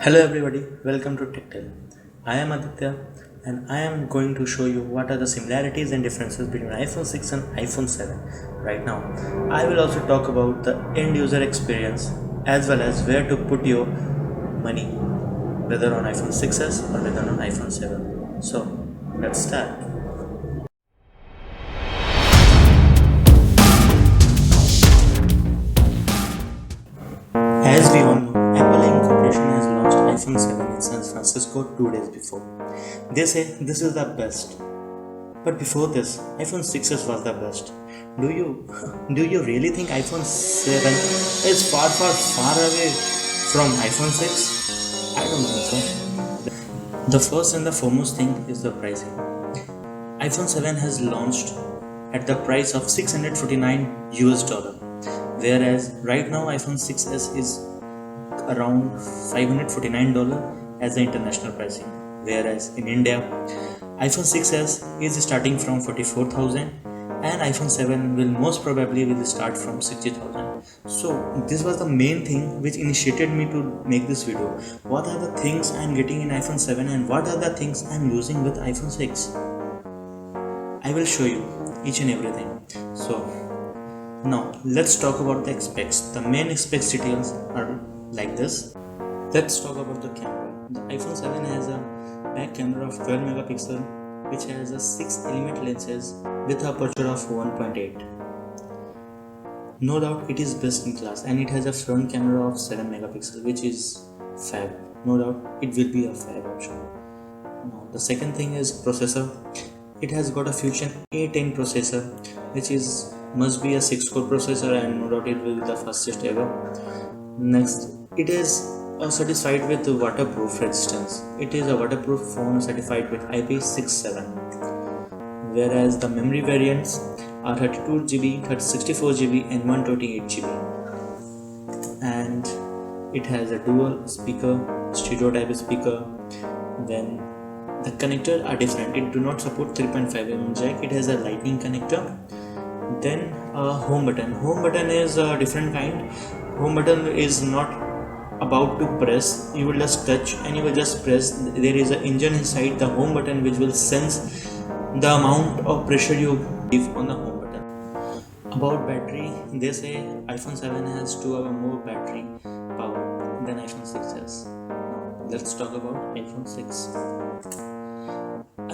Hello everybody, welcome to TechTel. I am Aditya and I am going to show you what are the similarities and differences between iPhone 6 and iPhone 7 right now. I will also talk about the end user experience as well as where to put your money, whether on iPhone 6s or whether on iPhone 7. So let's start. As we all know, Apple Incorporation has launched iPhone 7 in San Francisco 2 days before. They say this is the best. But before this, iPhone 6s was the best. Do you do you really think iPhone 7 is far away from iPhone 6? I don't think so. The first and the foremost thing is the pricing. iPhone 7 has launched at the price of $649, whereas right now iPhone 6s is around $549 as the international pricing, whereas in India iPhone 6s is starting from 44,000 and iPhone 7 will most probably will start from 60,000. So this was the main thing which initiated me to make this video. What are the things I am getting in iPhone 7 and what are the things I am using with iPhone 6? I will show you each and everything. So now let's talk about the specs. The main specs details are like this. Let's talk about the camera. The iPhone 7 has a back camera of 12 megapixel which has a 6 element lenses with a aperture of 1.8. No doubt it is best in class, and it has a front camera of 7 megapixel which is fab. No doubt it will be a fab option. Now the second thing is processor. It has got a Fusion A10 processor which is must be a 6-core processor, and no doubt it will be the fastest ever. Next, it is certified with waterproof resistance. It is a waterproof phone certified with IP67, whereas the memory variants are 32GB, 64GB and 128GB, and it has a dual speaker, stereo type speaker. Then the connector are different. It do not support 3.5mm jack. It has a lightning connector. Then home button is a different kind. Home button is not about to press, you will just touch and you will just press. There is an engine inside the home button which will sense the amount of pressure you give on the home button. About battery, they say iPhone 7 has 2 hour more battery power than iPhone 6 has. Let's talk about iPhone 6.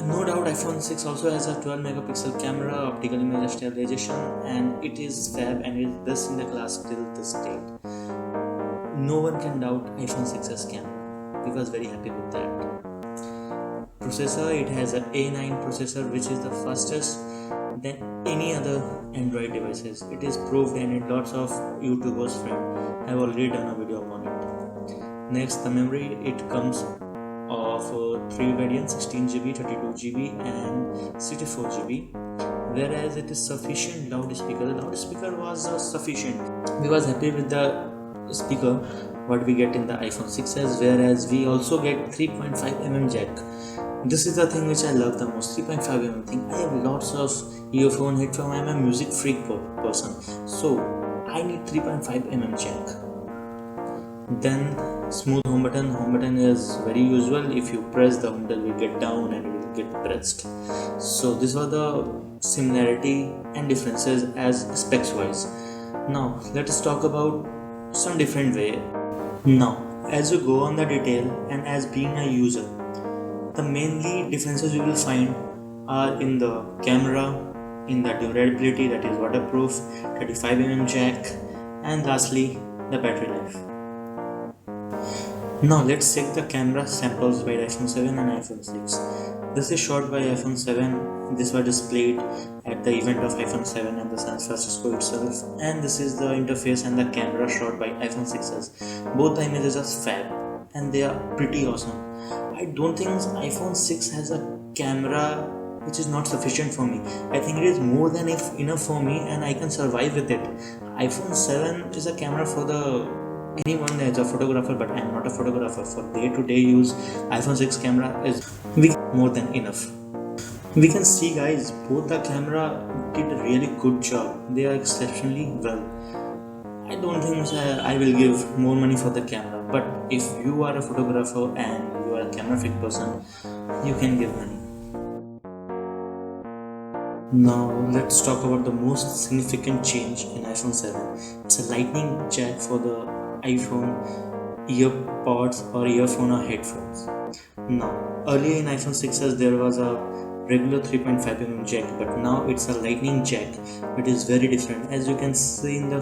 No doubt iPhone 6 also has a 12 megapixel camera, optical image stabilization, and it is fab and it is best in the class till this date. No one can doubt iPhone 6's camera because very happy with that. Processor, it has an A9 processor which is the fastest than any other Android devices. It is proved, and lots of YouTubers friends have already done a video upon it. Next, the memory, it comes of 3 variants, 16GB, 32GB and 64GB, whereas it is sufficient loudspeaker. The loudspeaker was sufficient. We was happy with the speaker what we get in the iPhone 6s, whereas we also get 3.5mm jack. This is the thing which I love the most, 3.5mm thing. I have lots of earphone, headphone. I am a music freak person, so I need 3.5mm jack. Then smooth home button. Home button is very usual. If you press, the home button will get down and it will get pressed. So these were the similarity and differences as specs wise. Now let us talk about some different way. Now as you go on the detail and as being a user, the mainly differences you will find are in the camera, in the durability, that is waterproof, 35mm jack, and lastly the battery life. Now let's check the camera samples by iPhone 7 and iPhone 6. This is shot by iPhone 7. This was displayed at the event of iPhone 7 and the San Francisco itself. And this is the interface and the camera shot by iPhone 6s. Both the images are fab and they are pretty awesome. I don't think iPhone 6 has a camera which is not sufficient for me. I think it is more than enough for me and I can survive with it. iPhone 7 is a camera for the anyone that is a photographer, but I am not a photographer. For day-to-day use, iPhone 6 camera is more than enough. We can see guys, both the camera did a really good job. They are exceptionally well. I don't think I will give more money for the camera. But if you are a photographer and you are a camera freak person, you can give money. Now let's talk about the most significant change in iPhone 7. It's a lightning jack for the iPhone earpods or earphone or headphones. Now, earlier in iPhone 6s there was a regular 3.5mm jack, but now it's a lightning jack. It is very different. As you can see in the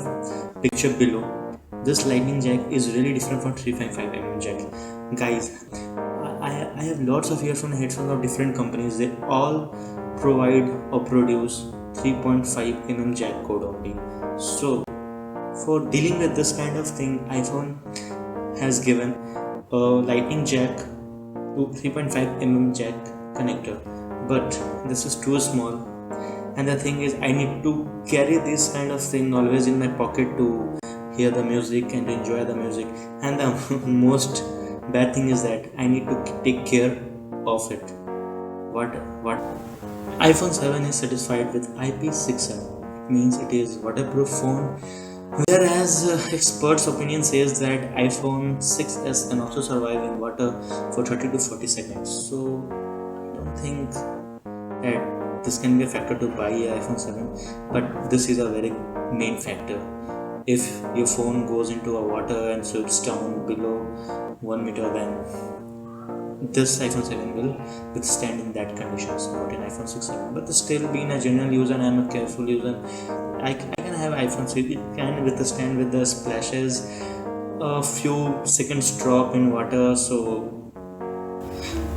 picture below, this lightning jack is really different from 3.5mm jack. Guys, I have lots of earphone and headphones of different companies. They all provide or produce 3.5mm jack code only. So for dealing with this kind of thing, iPhone has given a lightning jack to 3.5mm jack connector, but this is too small. And the thing is, I need to carry this kind of thing always in my pocket to hear the music and to enjoy the music. And the most bad thing is that I need to take care of it. What iPhone 7 is certified with IP67. It means it is waterproof phone, whereas experts' opinion says that iPhone 6s can also survive in water for 30 to 40 seconds. So I don't think that this can be a factor to buy an iPhone 7, but this is a very main factor. If your phone goes into a water and slips down below 1 meter, then this iPhone 7 will withstand in that conditions, not in iPhone 6 7. But still, being a general user and I'm a careful user, I can have iPhone 6. It can withstand with the splashes, a few seconds drop in water. So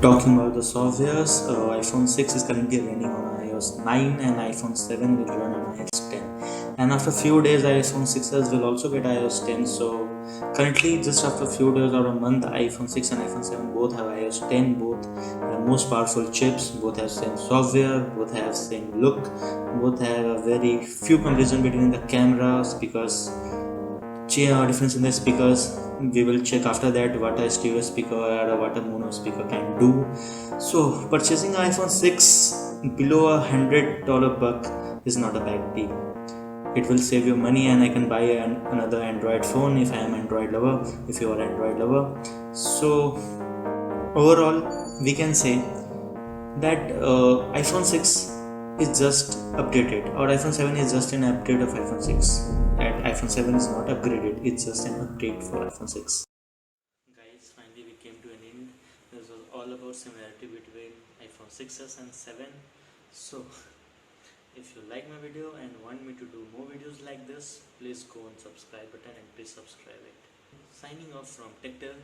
talking about the softwares, iPhone 6 is currently running on iOS 9 and iPhone 7 will run on iOS 10. And after a few days, iPhone 6s will also get iOS 10. So currently, just after a few days or a month, iPhone 6 and iPhone 7 both have iOS 10. Both have most powerful chips. Both have same software. Both have same look. Both have a very few comparison between the cameras, because difference in the speakers we will check after that what a stereo speaker or what a mono speaker can do. So purchasing iPhone 6 below $100 buck is not a bad deal. It will save you money, and I can buy another Android phone if I am Android lover, if you are Android lover. So overall we can say that iPhone 6 is just updated, or iPhone 7 is just an update of iPhone 6, and iPhone 7 is not upgraded, it's just an update for iPhone 6. Guys, finally we came to an end. This was all about similarity between iPhone 6s and 7. So if you like my video and want me to do more videos like this, please go on subscribe button and please subscribe it. Signing off from TechTel.